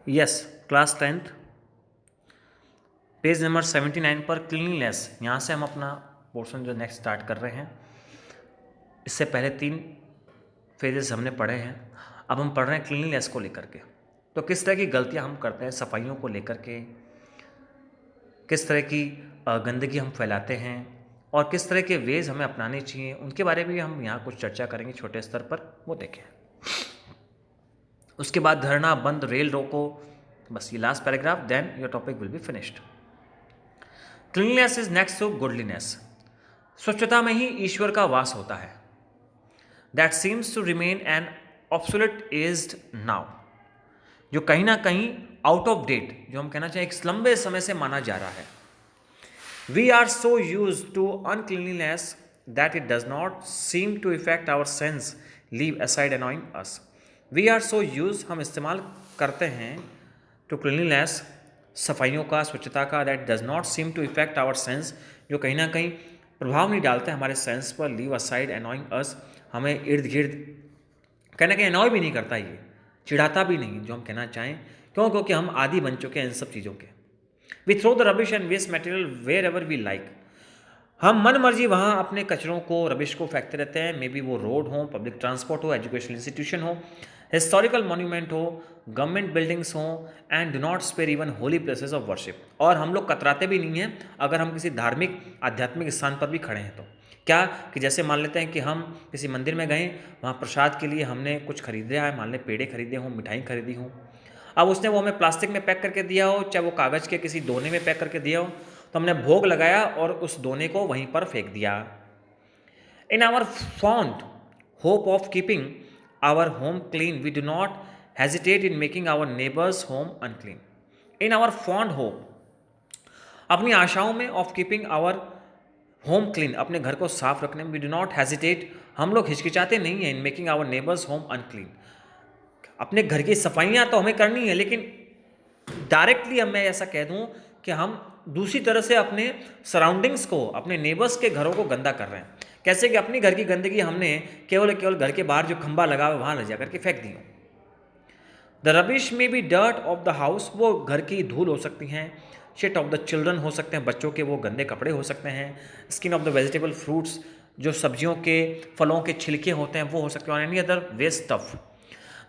Yes, class 10th page number 79 पर cleanliness, यहाँ से हम अपना पोर्शन जो नेक्स्ट स्टार्ट कर रहे हैं। इससे पहले 3 फेजेस हमने पढ़े हैं, अब हम पढ़ रहे हैं क्लीनलीनेस को लेकर के। तो किस तरह की गलतियाँ हम करते हैं सफाइयों को लेकर के, किस तरह की गंदगी हम फैलाते हैं और किस तरह के वेज हमें अपनाने चाहिए, उनके बारे में भी हम यहाँ कुछ चर्चा करेंगे छोटे स्तर पर, वो देखें। उसके बाद धरना बंद, रेल रोको, बस ये last paragraph, then your topic will be finished. Cleanliness is next to godliness. स्वच्छता में ही ईश्वर का वास होता है। That seems to remain an obsolete aged now, जो कहीं ना कहीं आउट ऑफ डेट, जो हम कहना चाहिए एक लंबे समय से माना जा रहा है। We are so use to uncleanliness that it does not seem to effect our sense, leave aside annoying us. We are so use, हम इस्तेमाल करते हैं, टू क्लीनलीनेस, सफाइयों का, स्वच्छता का, that does not seem to effect our sense, जो कहीं ना कहीं प्रभाव नहीं डालते हमारे सेंस पर, लीव असाइड अनॉइंग अस, हमें इर्द गिर्द कहीं ना कहीं अनॉय भी नहीं करता, ये चिढ़ाता भी नहीं, जो हम कहना चाहें। क्यों? क्योंकि हम आदी बन चुके हैं इन सब चीज़ों के। We throw the rubbish and waste material wherever we like, हम मन मर्जी वहाँ अपने कचरों को, रबिश को फेंकते रहते हैं। मे बी वो रोड हो, पब्लिक ट्रांसपोर्ट हो, एजुकेशनल इंस्टीट्यूशन हो, हिस्टोरिकल मॉन्यूमेंट हो, गवर्नमेंट बिल्डिंग्स हो, and do not spare even holy places of worship. और हम लोग कतराते भी नहीं हैं अगर हम किसी धार्मिक आध्यात्मिक स्थान पर भी खड़े हैं तो। क्या कि जैसे मान लेते हैं कि हम किसी मंदिर में गए, वहाँ प्रसाद के लिए हमने कुछ खरीदा है, मान लें पेड़े खरीदे हों, मिठाई खरीदी हो, अब उसने वो हमें प्लास्टिक में पैक करके दिया हो, चाहे वो कागज़ के किसी दोने में पैक करके दिया हो, तो हमने भोग लगाया और उस दोने को वहीं पर फेंक दिया। In our fond hope of keeping our home clean, we do not hesitate in making our neighbours home unclean. In our fond hope, अपनी आशाओं में, of keeping our home clean, अपने घर को साफ रखने में, वी डू नॉट हेजिटेट, हम लोग हिचकिचाते नहीं हैं, in making our neighbours home unclean, अपने घर की सफाइयाँ तो हमें करनी है, लेकिन डायरेक्टली अब मैं ऐसा कह दूं कि हम दूसरी तरह से अपने सराउंडिंग्स को, अपने नेबर्स के घरों को गंदा कर रहे हैं। कैसे कि अपनी घर की गंदगी हमने केवल केवल घर के बाहर जो खंबा लगा हुआ वहाँ ले जा करके फेंक दी हो। The rubbish may be dirt of the house, वो घर की धूल हो सकती हैं, शिट ऑफ द चिल्ड्रन हो सकते हैं, बच्चों के वो गंदे कपड़े हो सकते हैं, skin of the vegetable fruits, जो सब्जियों के, फलों के छिलके होते हैं वो हो सकते हैं, any other waste stuff.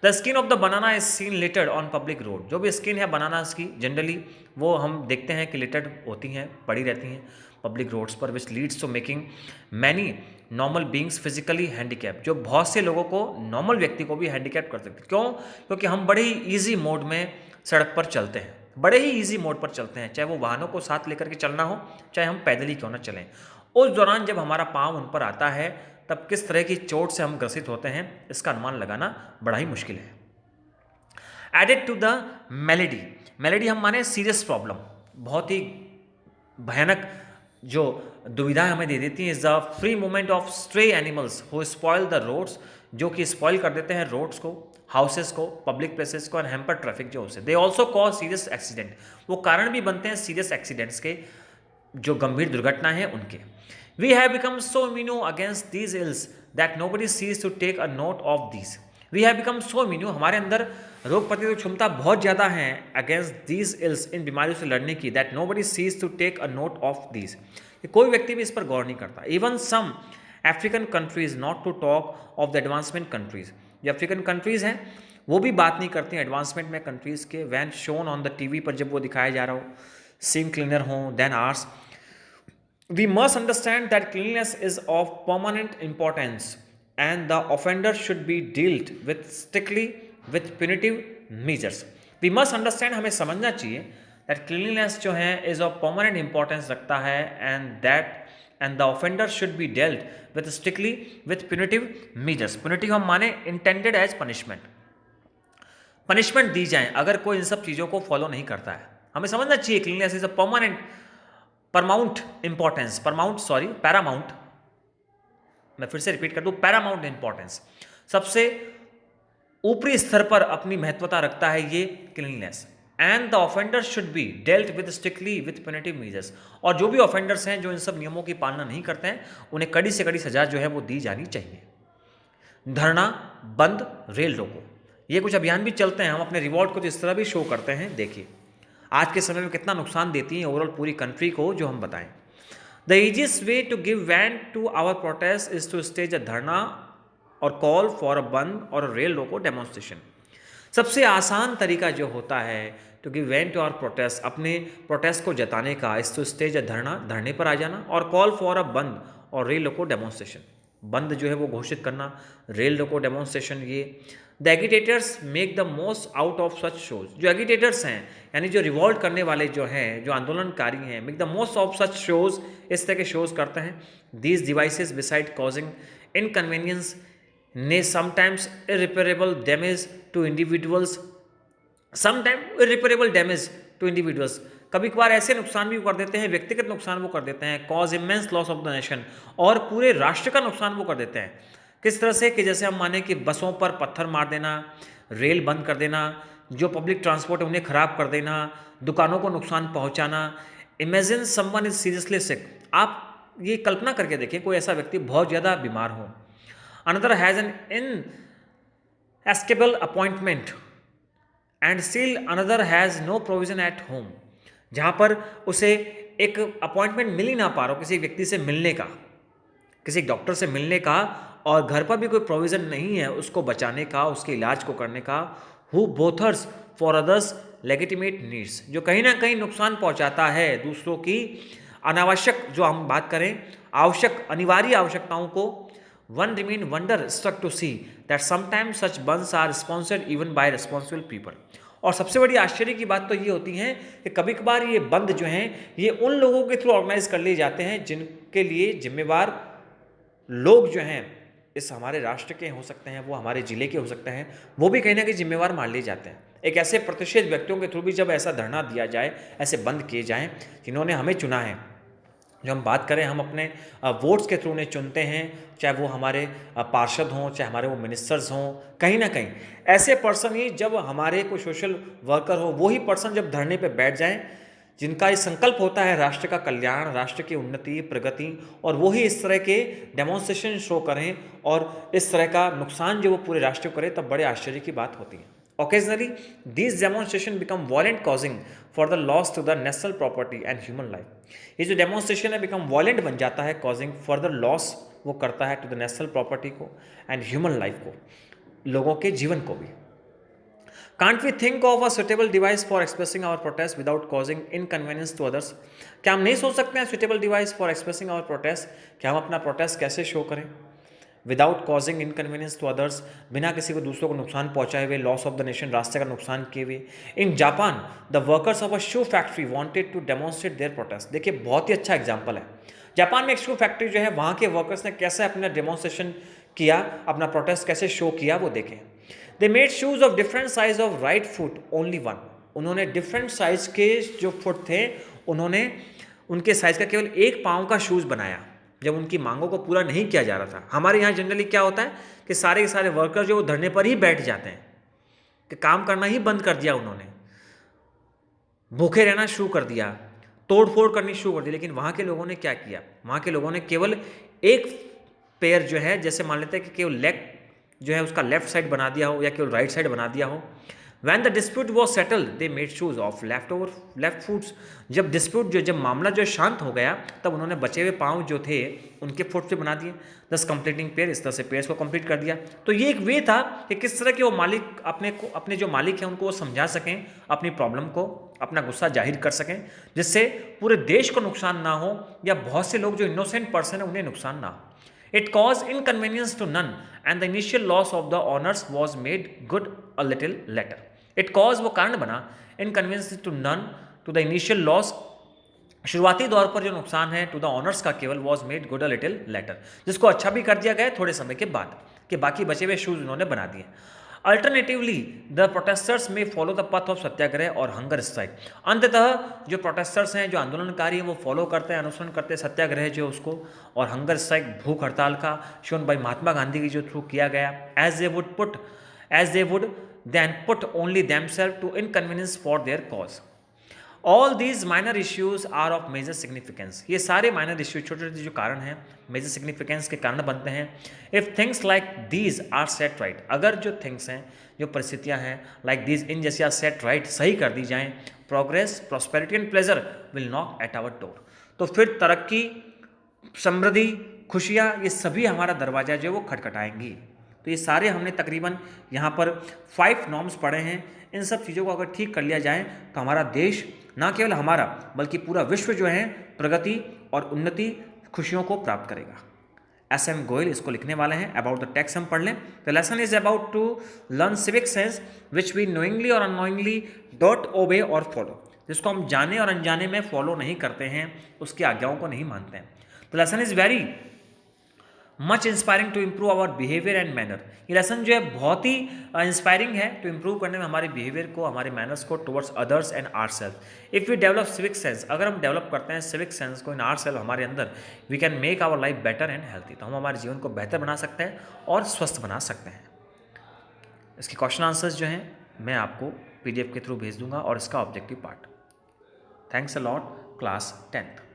The skin of the banana is seen littered on public road, जो भी स्किन है बनानास की जनरली वो हम देखते हैं कि लिटर्ड होती हैं, पड़ी रहती हैं पब्लिक रोड्स पर, which leads to making many normal beings physically handicap, जो बहुत से लोगों को, नॉर्मल व्यक्ति को भी हैंडीकैप कर सकते हैं। क्यों? क्योंकि हम बड़े ही ईजी मोड में सड़क पर चलते हैं, बड़े ही ईजी मोड पर चलते हैं, चाहे वो वाहनों को साथ लेकर के चलना हो, चाहे हम पैदल ही क्यों ना चलें। उस दौरान जब हमारा पाँव उन पर आता है, तब किस तरह की चोट से हम ग्रसित होते हैं, इसका अनुमान लगाना बड़ा ही मुश्किल है। Added to the malady, malady हम माने सीरियस प्रॉब्लम, बहुत ही भयानक जो दुविधाएं हमें दे देती हैं, is the free movement of stray animals who spoil the roads, जो कि स्पॉइल कर देते हैं रोड्स को, हाउसेस को, पब्लिक प्लेसेस को, एंड हैम्पर ट्रैफिक जो उसे, they also cause serious accident, वो कारण भी बनते हैं सीरियस एक्सीडेंट्स के, जो गंभीर दुर्घटना है उनके। We have become so immune against these ills that nobody sees to take a note of these. We have become so immune, हमारे अंदर रोग प्रतिरोधक क्षमता बहुत ज़्यादा है, अगेंस्ट दीज इल्स, इन बीमारियों से लड़ने की, that nobody sees to take a note of these, कोई व्यक्ति भी इस पर गौर नहीं करता। Even some African countries, not to talk of the advancement countries, जो अफ्रीकन कंट्रीज हैं वो भी बात नहीं करती हैं एडवांसमेंट में कंट्रीज के, when shown on the TV पर जब वो दिखाया जा रहा हो, सीम क्लीनर हो than ours. We must understand that cleanliness is of permanent importance and the offender should be dealt with strictly with punitive measures. We must understand, हमें समझना चाहिए that cleanliness जो है is of permanent importance रखता है and the offender should be dealt with strictly with punitive measures. Punitive हम माने intended as punishment. Punishment दी जाए अगर कोई इन सब चीज़ों को फॉलो नहीं करता है। हमें समझना चाहिए क्लीनलीनेस इज अ पैरामाउंट, मैं फिर से रिपीट कर दूं, पैरामाउंट इंपॉर्टेंस, सबसे ऊपरी स्तर पर अपनी महत्वता रखता है ये cleanliness. And the offender should be dealt with strictly with punitive measures, और जो भी ऑफेंडर्स हैं जो इन सब नियमों की पालना नहीं करते हैं उन्हें कड़ी से कड़ी सजा जो है वो दी जानी चाहिए। धरना बंद, रेल रोको, ये कुछ अभियान भी चलते हैं, हम अपने रिवॉल्ट को तो इस तरह भी शो करते हैं। देखिए आज के समय में कितना नुकसान देती हैं ओवरऑल पूरी कंट्री को, जो हम बताएं। The easiest way to give vent to our protest is to stage a धरना और कॉल फॉर अ बंद और रेल रोको डेमोन्स्ट्रेशन। सबसे आसान तरीका जो होता है to give vent to our protest, अपने प्रोटेस्ट को जताने का, इस टू स्टेज धरना, धरने पर आ जाना, और कॉल फॉर अ बंद और रेल रोको डेमोन्स्ट्रेशन, बंद जो है वो घोषित करना, रेल रोको डेमोन्स्ट्रेशन। ये the agitators make the most out of such shows, जो एगिटेटर्स हैं यानी जो रिवॉल्ट करने वाले जो हैं, जो आंदोलनकारी हैं, make the most of such shows, इस तरह के शोज करते हैं। These devices besides causing inconvenience ने sometimes irreparable damage to individuals, sometime irreparable damage to individuals, कभी कभार ऐसे नुकसान भी कर देते हैं, व्यक्तिगत नुकसान वो कर देते हैं, cause immense loss of the nation, और पूरे राष्ट्र का नुकसान वो कर देते हैं। किस तरह से कि जैसे हम माने कि बसों पर पत्थर मार देना, रेल बंद कर देना, जो पब्लिक ट्रांसपोर्ट है उन्हें खराब कर देना, दुकानों को नुकसान पहुंचाना। इमेजिन समवन इज सीरियसली सिक, आप ये कल्पना करके देखिए कोई ऐसा व्यक्ति बहुत ज़्यादा बीमार हो, another has an inescapable appointment and still another has no provision at home, जहाँ पर उसे एक अपॉइंटमेंट मिल ही ना पा रहा हो किसी व्यक्ति से मिलने का, किसी डॉक्टर से मिलने का, और घर पर भी कोई प्रोविज़न नहीं है उसको बचाने का, उसके इलाज को करने का। Who bothers for others legitimate needs, जो कहीं ना कहीं नुकसान पहुंचाता है दूसरों की अनावश्यक, जो हम बात करें आवश्यक अनिवार्य आवश्यकताओं को। One remain wonder struck to see that sometimes such bandhs are sponsored even by responsible people, और सबसे बड़ी आश्चर्य की बात तो ये होती है कि कभी कभार ये बंद जो हैं ये उन लोगों के थ्रू ऑर्गेनाइज कर लिए जाते हैं जिनके लिए जिम्मेवार लोग जो हैं इस हमारे राष्ट्र के हो सकते हैं, वो हमारे जिले के हो सकते हैं, वो भी कहीं ना कहीं जिम्मेवार मान लिए जाते हैं। एक ऐसे प्रतिष्ठित व्यक्तियों के थ्रू भी जब ऐसा धरना दिया जाए, ऐसे बंद किए जाएं जिन्होंने हमें चुना है, जो हम बात करें हम अपने वोट्स के थ्रू उन्हें चुनते हैं, चाहे वो हमारे पार्षद हों, चाहे हमारे वो मिनिस्टर्स हों, कहीं ना कहीं ऐसे पर्सन ही जब हमारे कोई सोशल वर्कर हो, वही पर्सन जब धरने पे बैठ जाएं जिनका ये संकल्प होता है राष्ट्र का कल्याण, राष्ट्र की उन्नति, प्रगति, और वही इस तरह के डेमोन्स्ट्रेशन शो करें और इस तरह का नुकसान जो वो पूरे राष्ट्र को करे, तब बड़े आश्चर्य की बात होती है। Occasionally these demonstration become violent causing for the loss to the national property and human life, ये जो डेमोन्स्ट्रेशन है बिकम वॉयलेंट बन जाता है, कॉजिंग फर्दर लॉस वो करता है टू द नेशनल प्रॉपर्टी को एंड ह्यूमन लाइफ को, लोगों के जीवन को भी। Can't we think of a suitable device for expressing our protest without causing inconvenience to others? क्या हम नहीं सोच सकते हैं suitable device for expressing our protest, क्या हम अपना protest कैसे शो करें without causing inconvenience to others, बिना किसी को दूसरों को नुकसान पहुंचाए हुए, लॉस ऑफ द नेशन, राष्ट्र का नुकसान किए हुए। In Japan the workers of a shoe factory wanted to demonstrate their protest, देखिए बहुत ही अच्छा एग्जाम्पल है। जापान में एक शू फैक्ट्री जो है, वहाँ के वर्कर्स ने कैसे अपना डेमोन्स्ट्रेशन किया, अपना प्रोटेस्ट कैसे शो किया, वो देखें। They made shoes of different size of right foot only one, उन्होंने डिफरेंट साइज के जो फुट थे उन्होंने उनके साइज का केवल एक पाँव का शूज़ बनाया, जब उनकी मांगों को पूरा नहीं किया जा रहा था। हमारे यहाँ जनरली क्या होता है कि सारे के सारे वर्कर जो वो धरने पर ही बैठ जाते हैं, कि काम करना ही बंद कर दिया उन्होंने, भूखे रहना शुरू कर दिया, तोड़ फोड़ करनी शुरू कर दी। लेकिन वहाँ के लोगों ने क्या किया, वहाँ के लोगों ने केवल एक पैर जो है, जैसे मान लेते हैं कि केवल लेग जो है उसका लेफ्ट साइड बना दिया हो या केवल राइट साइड बना दिया हो। When the dispute was settled they made shoes of left foots, जब डिस्प्यूट जब मामला जो शांत हो गया, तब उन्होंने बचे हुए पाँव जो थे उनके फुट से बना दिए, दस कंप्लीटिंग पेयर, इस तरह से पेयर्स को कंप्लीट कर दिया। तो ये एक वे था कि किस तरह के वो मालिक अपने जो मालिक हैं उनको वो समझा सकें, अपनी प्रॉब्लम को, अपना गुस्सा जाहिर कर सकें, जिससे पूरे देश को नुकसान ना हो या बहुत से लोग जो इनोसेंट पर्सन है उन्हें नुकसान ना हो। It caused inconvenience to none and the initial loss of the owners was made good a little later. It caused वो कारण बना, inconvenience to none to the initial loss, शुरुआती दौर पर जो नुकसान है टू द ऑनर्स का केवल was made good a little later, जिसको अच्छा भी कर दिया गया थोड़े समय के बाद, कि बाकी बचे हुए शूज उन्होंने बना दिए। अल्टरनेटिवली द प्रोटेस्टर्स में फॉलो द पथ ऑफ सत्याग्रह और हंगर स्ट्राइक, अंततः जो प्रोटेस्टर्स हैं, जो आंदोलनकारी हैं, वो फॉलो करते हैं, अनुसरण करते हैं सत्याग्रह जो उसको, और हंगर स्ट्राइक भूख हड़ताल का शोन बाई महात्मा गांधी की जो थ्रू किया गया, as they would then put only themselves to inconvenience for their cause. All these minor issues are of major significance, ये सारे माइनर इश्यूज छोटे छोटे जो कारण हैं मेजर सिग्निफिकेंस के कारण बनते हैं। If things like these are set right, अगर जो थिंग्स हैं जो परिस्थितियां हैं लाइक दीज इन जैसी आर सेट राइट सही कर दी जाएं, progress prosperity and pleasure will knock at our door, तो फिर तरक्की, समृद्धि, खुशियाँ ये सभी हमारा दरवाज़ा जो है वो खटखटाएंगी। तो ये सारे हमने तकरीबन यहाँ पर 5 नॉर्म्स पढ़े हैं। इन सब चीज़ों को अगर ठीक कर लिया जाए तो हमारा देश, ना केवल हमारा बल्कि पूरा विश्व जो है प्रगति और उन्नति, खुशियों को प्राप्त करेगा। SM गोयल इसको लिखने वाले हैं। अबाउट द टेक्स्ट हम पढ़ लें। The lesson is about to learn civic sense which we knowingly और अननोइंगली डोंट ओबे और फॉलो, जिसको हम जाने और अनजाने में फॉलो नहीं करते हैं, उसकी आज्ञाओं को नहीं मानते हैं। The lesson is very much inspiring to improve our behaviour and manner, ये लेसन जो है बहुत ही इंस्पायरिंग है टू इम्प्रूव करने में हमारे बिहेवियर को, हमारे मैनर्स को towards others and our self. If we develop civic sense, अगर हम डेवलप करते हैं सिविक सेंस को इन आर सेल्फ हमारे अंदर, we can make our life better and healthy, तो हम हमारे जीवन को बेहतर बना सकते हैं और स्वस्थ बना सकते हैं। इसके क्वेश्चन आंसर्स जो हैं मैं आपको PDF के थ्रू भेज दूंगा और इसका objective part. Thanks a lot class 10th।